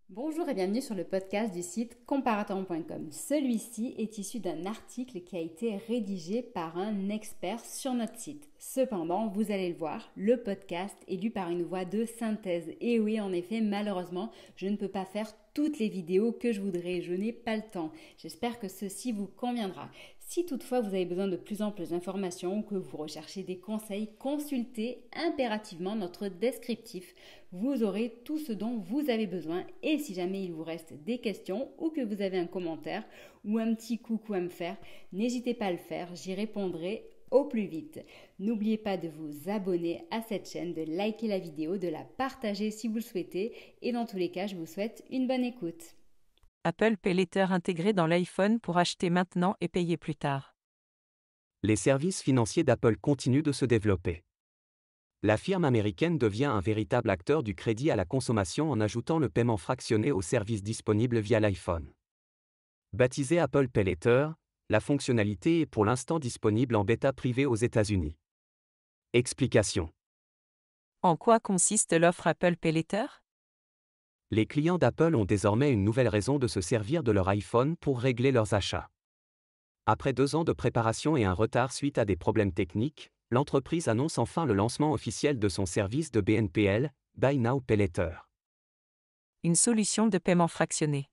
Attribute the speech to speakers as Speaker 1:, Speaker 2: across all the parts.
Speaker 1: Bonjour et bienvenue sur le podcast du site comparaton.com. Celui-ci est issu d'un article qui a été rédigé par un expert sur notre site. Cependant, vous allez le voir, le podcast est lu par une voix de synthèse. Et oui, en effet, malheureusement, je ne peux pas faire toutes les vidéos que je voudrais. Je n'ai pas le temps. J'espère que ceci vous conviendra. Si toutefois vous avez besoin de plus amples informations ou que vous recherchez des conseils, consultez impérativement notre descriptif. Vous aurez tout ce dont vous avez besoin et si jamais il vous reste des questions ou que vous avez un commentaire ou un petit coucou à me faire, n'hésitez pas à le faire, j'y répondrai au plus vite. N'oubliez pas de vous abonner à cette chaîne, de liker la vidéo, de la partager si vous le souhaitez et dans tous les cas, je vous souhaite une bonne écoute.
Speaker 2: Apple Pay Later intégré dans l'iPhone pour acheter maintenant et payer plus tard.
Speaker 3: Les services financiers d'Apple continuent de se développer. La firme américaine devient un véritable acteur du crédit à la consommation en ajoutant le paiement fractionné aux services disponibles via l'iPhone. Baptisée Apple Pay Later, la fonctionnalité est pour l'instant disponible en bêta privée aux États-Unis. Explication.
Speaker 2: En quoi consiste l'offre Apple Pay Later?
Speaker 3: Les clients d'Apple ont désormais une nouvelle raison de se servir de leur iPhone pour régler leurs achats. Après 2 ans de préparation et un retard suite à des problèmes techniques, l'entreprise annonce enfin le lancement officiel de son service de BNPL, Buy Now Pay Later.
Speaker 2: Une solution de paiement fractionné.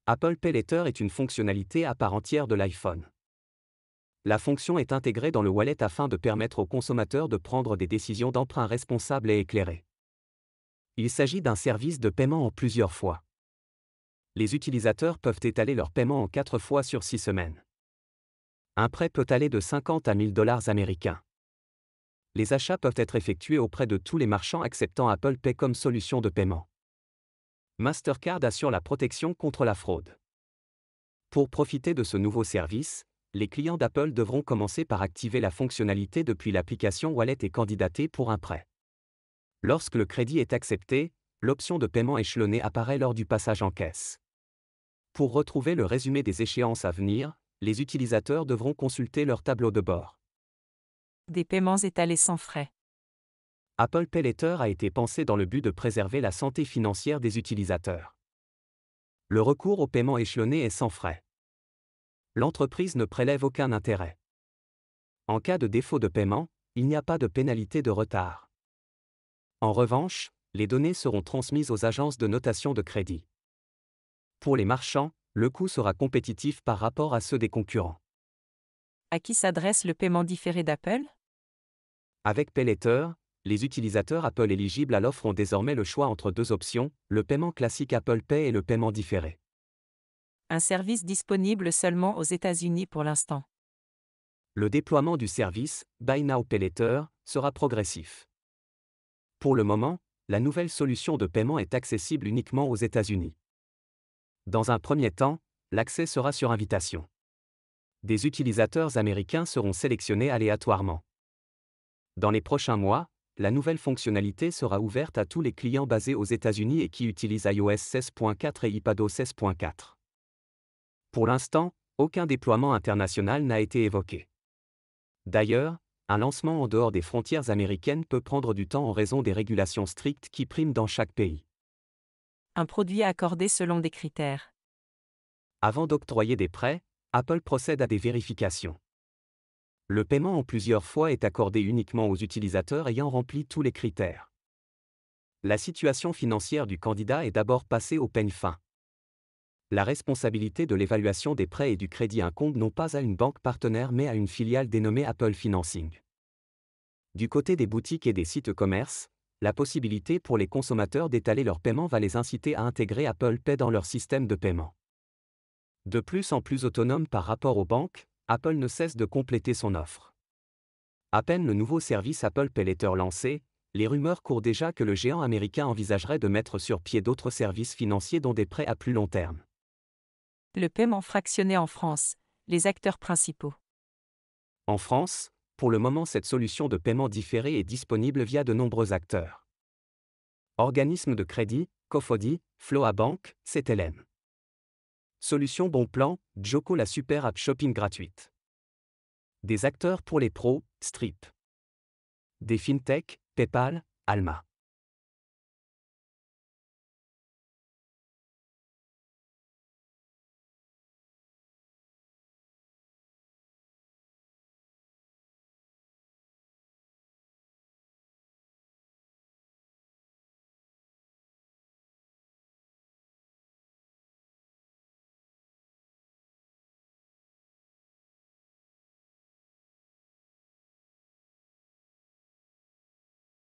Speaker 3: Apple Pay Later est une fonctionnalité à part entière de l'iPhone. La fonction est intégrée dans le wallet afin de permettre aux consommateurs de prendre des décisions d'emprunt responsables et éclairées. Il s'agit d'un service de paiement en plusieurs fois. Les utilisateurs peuvent étaler leur paiement en 4 fois sur 6 semaines. Un prêt peut aller de 50 à 1000 dollars américains. Les achats peuvent être effectués auprès de tous les marchands acceptant Apple Pay comme solution de paiement. Mastercard assure la protection contre la fraude. Pour profiter de ce nouveau service, les clients d'Apple devront commencer par activer la fonctionnalité depuis l'application Wallet et candidater pour un prêt. Lorsque le crédit est accepté, l'option de paiement échelonné apparaît lors du passage en caisse. Pour retrouver le résumé des échéances à venir, les utilisateurs devront consulter leur tableau de bord.
Speaker 2: Des paiements étalés sans frais.
Speaker 3: Apple Pay Later a été pensé dans le but de préserver la santé financière des utilisateurs. Le recours au paiement échelonné est sans frais. L'entreprise ne prélève aucun intérêt. En cas de défaut de paiement, il n'y a pas de pénalité de retard. En revanche, les données seront transmises aux agences de notation de crédit. Pour les marchands, le coût sera compétitif par rapport à ceux des concurrents.
Speaker 2: À qui s'adresse le paiement différé d'Apple?
Speaker 3: Avec Pay Later, les utilisateurs Apple éligibles à l'offre ont désormais le choix entre 2 options, le paiement classique Apple Pay et le paiement différé.
Speaker 2: Un service disponible seulement aux États-Unis pour l'instant.
Speaker 3: Le déploiement du service, Buy Now Pay Later, sera progressif. Pour le moment, la nouvelle solution de paiement est accessible uniquement aux États-Unis. Dans un premier temps, l'accès sera sur invitation. Des utilisateurs américains seront sélectionnés aléatoirement. Dans les prochains mois, la nouvelle fonctionnalité sera ouverte à tous les clients basés aux États-Unis et qui utilisent iOS 16.4 et iPadOS 16.4. Pour l'instant, aucun déploiement international n'a été évoqué. D'ailleurs, un lancement en dehors des frontières américaines peut prendre du temps en raison des régulations strictes qui priment dans chaque pays.
Speaker 2: Un produit accordé selon des critères.
Speaker 3: Avant d'octroyer des prêts, Apple procède à des vérifications. Le paiement en plusieurs fois est accordé uniquement aux utilisateurs ayant rempli tous les critères. La situation financière du candidat est d'abord passée au peigne fin. La responsabilité de l'évaluation des prêts et du crédit incombe non pas à une banque partenaire mais à une filiale dénommée Apple Financing. Du côté des boutiques et des sites e-commerce, la possibilité pour les consommateurs d'étaler leur paiement va les inciter à intégrer Apple Pay dans leur système de paiement. De plus en plus autonome par rapport aux banques, Apple ne cesse de compléter son offre. À peine le nouveau service Apple Pay Later lancé, les rumeurs courent déjà que le géant américain envisagerait de mettre sur pied d'autres services financiers dont des prêts à plus long terme.
Speaker 2: Le paiement fractionné en France. Les acteurs principaux.
Speaker 3: En France, pour le moment cette solution de paiement différé est disponible via de nombreux acteurs. Organismes de crédit, Cofody, Floabank, CTLM. Solution Bon Plan, Joko la super app shopping gratuite. Des acteurs pour les pros, Strip. Des fintech, PayPal, Alma.